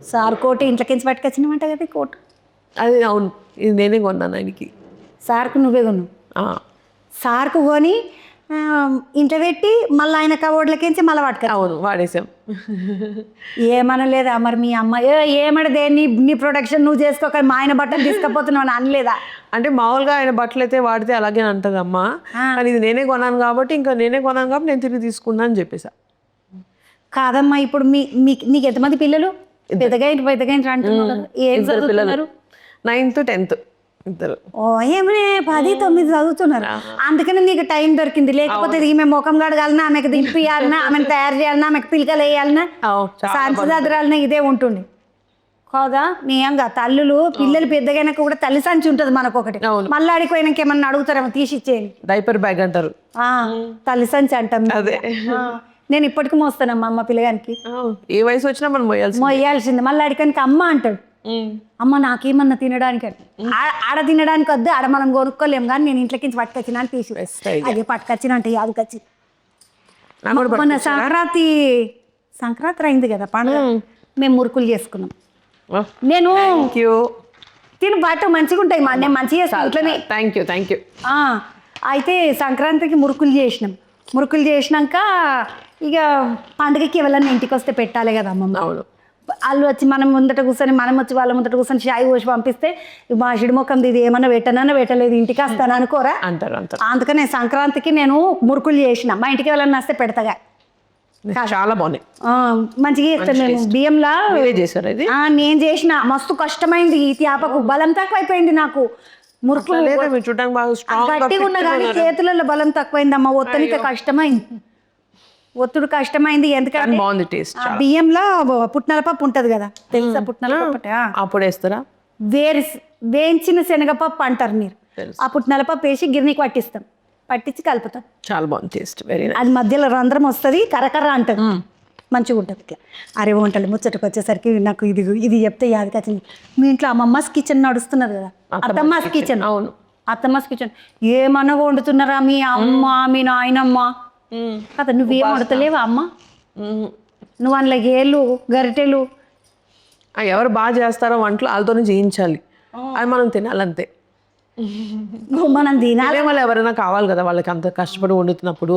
Sir coat ఇంట్లోకించి పట్టుకొచ్చినమాట కదా ఈ coat. అది అవును, ఇది నేనే కొన్నాను ఆయనకి. సార్కు నువ్వే కొన్నావు. సార్కు కొని ఇంట్లో పెట్టి మళ్ళీ ఆయన కబోర్డ్లకించి మళ్ళీ పట్టుక. అవును, వాడేసాం. ఏమనలేదా మరి మీ అమ్మ? ఏమడదే నీ ప్రొడక్షన్ నువ్వు చేసుకోక మా ఆయన బట్టలు తీసుకపోతున్నావు అనలేదా? అంటే మామూలుగా ఆయన బట్టలు అయితే వాడితే అలాగే అంటది అమ్మ, కానీ ఇది నేనే కొన్నాను కాబట్టి నేను తిరిగి తీసుకున్నా అని చెప్పేసా. కాదమ్మా, ఇప్పుడు నీకు ఎంతమంది పిల్లలు? పెద్దగా అంటున్నారు. ఏం చదువుతున్నారు? 9th 10th ఇద్దరు. ఓ ఏమనే 10, 9 చదువుతున్నారు. అందుకని నీకు టైం దొరికింది. లేకపోతే ఈమె ముఖం కడగాలన్నా, ఆమెకు దింపియాలన్నా, ఆమెను తయారు చేయాలన్నా, ఆమెకు పిలకలు వేయాలన్నా, సంచదాద్రాలన్నా ఇదే ఉంటుంది కాదా? నిజంగా తల్లులు పిల్లలు పెద్దగైనాక కూడా తల్లి సంచి ఉంటుంది మనకు ఒకటి. మళ్ళీ అడిగిపోయినాక ఏమన్నా అడుగుతారేమో తీసిచ్చేది. డైపర్ బ్యాగ్ అంటారు, తల్లి సంచి అంటాం. అదే నేను ఇప్పటికీ మోస్తానమ్మా అమ్మ పిల్లగానికి. ఏ వయసు వచ్చినా మనం మొయ్యాల్సింది. మళ్ళీ అడిగానికి అమ్మ అంటాడు. అమ్మ నాకేమన్నా తినడానికి ఆడ తినడానికి వద్దు, ఆడ మనం కొనుక్కోలేము, కానీ నేను ఇంట్లోకి పట్టుకొచ్చినా అని తీసి అదే పట్టుకొచ్చిన అంటే యాదకొచ్చి. మొన్న సంక్రాంతి అయింది కదా పండుగ, మేము మురుకులు చేసుకున్నాం. నేను తిని బట్ట మంచిగా ఉంటాయి మా, నేను మంచిగా చేస్తాను ఇట్లనే. Thank you. అయితే సంక్రాంతికి మురుకులు చేసినాక ఇక పండుగకి ఎవరన్నా ఇంటికి వస్తే పెట్టాలి కదా అమ్మమ్మ. వాళ్ళు వచ్చి మనం ముందట కూర్చొని, మనం వచ్చి వాళ్ళ ముందట కూర్చొని షాయి పోసి పంపిస్తే మా షిడిముఖం ఇది ఏమన్నా పెట్టలేదు ఇంటికి వస్తాను అనుకోరా అంటారు. అందుకనే సంక్రాంతికి నేను మురుకులు చేసిన, మా ఇంటికి ఎవరన్నా వస్తే పెడతాగా. చాలా బాగున్నాయి, మంచిగా చేస్తాను. మేము బియ్యంలా చేశారు. అది నేను చేసిన, మస్తు కష్టమైంది. ఈ త్యాపకు బలం తక్కువైపోయింది నాకు. మురుకులు గట్టిగా ఉన్న కానీ చేతులలో బలం తక్కువైందమ్మా. ఒత్తనికి ఒత్తుడు కష్టమైంది. ఎందుకంటే బాగుంది టేస్ట్. బియ్యంలో పుట్నాల పప్పు ఉంటది కదా, తెలుసా? పుట్నాల పప్పు అప్పుడు వేస్తారా? వేయించిన శనగపప్పు అంటారు మీరు. ఆ పుట్నాల పప్పు వేసి గిర్నీకి పట్టించి కలుపుతాం. చాలా బాగుంది టేస్ట్, వెరీ నైస్. అది మధ్యలో రంధ్రం వస్తుంది, కరకర్ర అంటది, మంచిగా ఉంటుంది ఇట్లా. అరే వంటలు ముచ్చటకు వచ్చేసరికి నాకు ఇది చెప్తే యాదకొచ్చింది. మీ ఇంట్లో అమ్మమ్మస్ కిచెన్ నడుస్తున్నది కదా, అత్తమ్మస్ కిచెన్. అవును, అత్తమ్మస్ కిచెన్. ఏమన్నా వండుతున్నారా మీ అమ్మ మీ నాయనమ్మ? కదా నువ్వేం వండుతలేవా అమ్మ? నువ్వు అందులో ఏళ్ళు గరిటెలు ఎవరు బాగా చేస్తారో వంటలు వాళ్ళతోనే చేయించాలి, అది మనం తినాలంతే. మనం తినాలి. వాళ్ళు ఎవరైనా కావాలి కదా, వాళ్ళకి అంత కష్టపడి వండుతున్నప్పుడు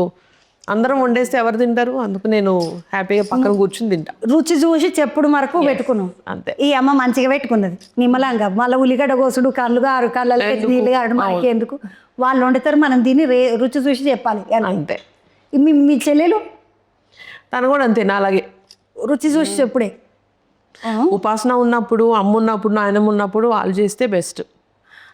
అందరం వండేస్తే ఎవరు తింటారు? అందుకు నేను హ్యాపీగా పక్కన కూర్చుని తింటా. రుచి చూసి చెప్పుడు వరకు పెట్టుకున్నాం అంతే. ఈ అమ్మ మంచిగా పెట్టుకున్నది నిమ్మలంగా. మళ్ళీ ఉల్లిగడ్డ కోసుడు, కళ్ళకి నీళ్ళు కాడు మనకి ఎందుకు? వాళ్ళు వండుతారు, మనం తిని రుచి చూసి చెప్పాలి అంతే. మీ చెల్లెలు తను కూడా అంతే నా అలాగే రుచి చూసి చెప్పుడే. ఉపాసన ఉన్నప్పుడు, అమ్మ ఉన్నప్పుడు, నాయనమ్మ ఉన్నప్పుడు వాళ్ళు చేస్తే బెస్ట్.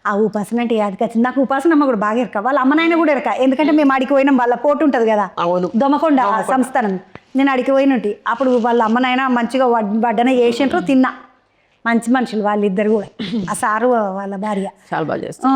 ఆ ఉపాసన అంటే యాదకొచ్చింది నాకు. ఉపాసన అమ్మ కూడా బాగా ఎరక, వాళ్ళ అమ్మ నాయన కూడా ఎరక. ఎందుకంటే మేము అడిగి పోయినాం, వాళ్ళ కోట ఉంటుంది కదా దొమకొండ సంస్థానం. నేను అడిగి పోయినట్టు అప్పుడు వాళ్ళ అమ్మ నాయన మంచిగా వడ్డన చేసిండ్రు, తిన్నా. మంచి మనుషులు వాళ్ళిద్దరు కూడా, ఆ సారు వాళ్ళ భార్య చాలా బాగా చేస్తారు.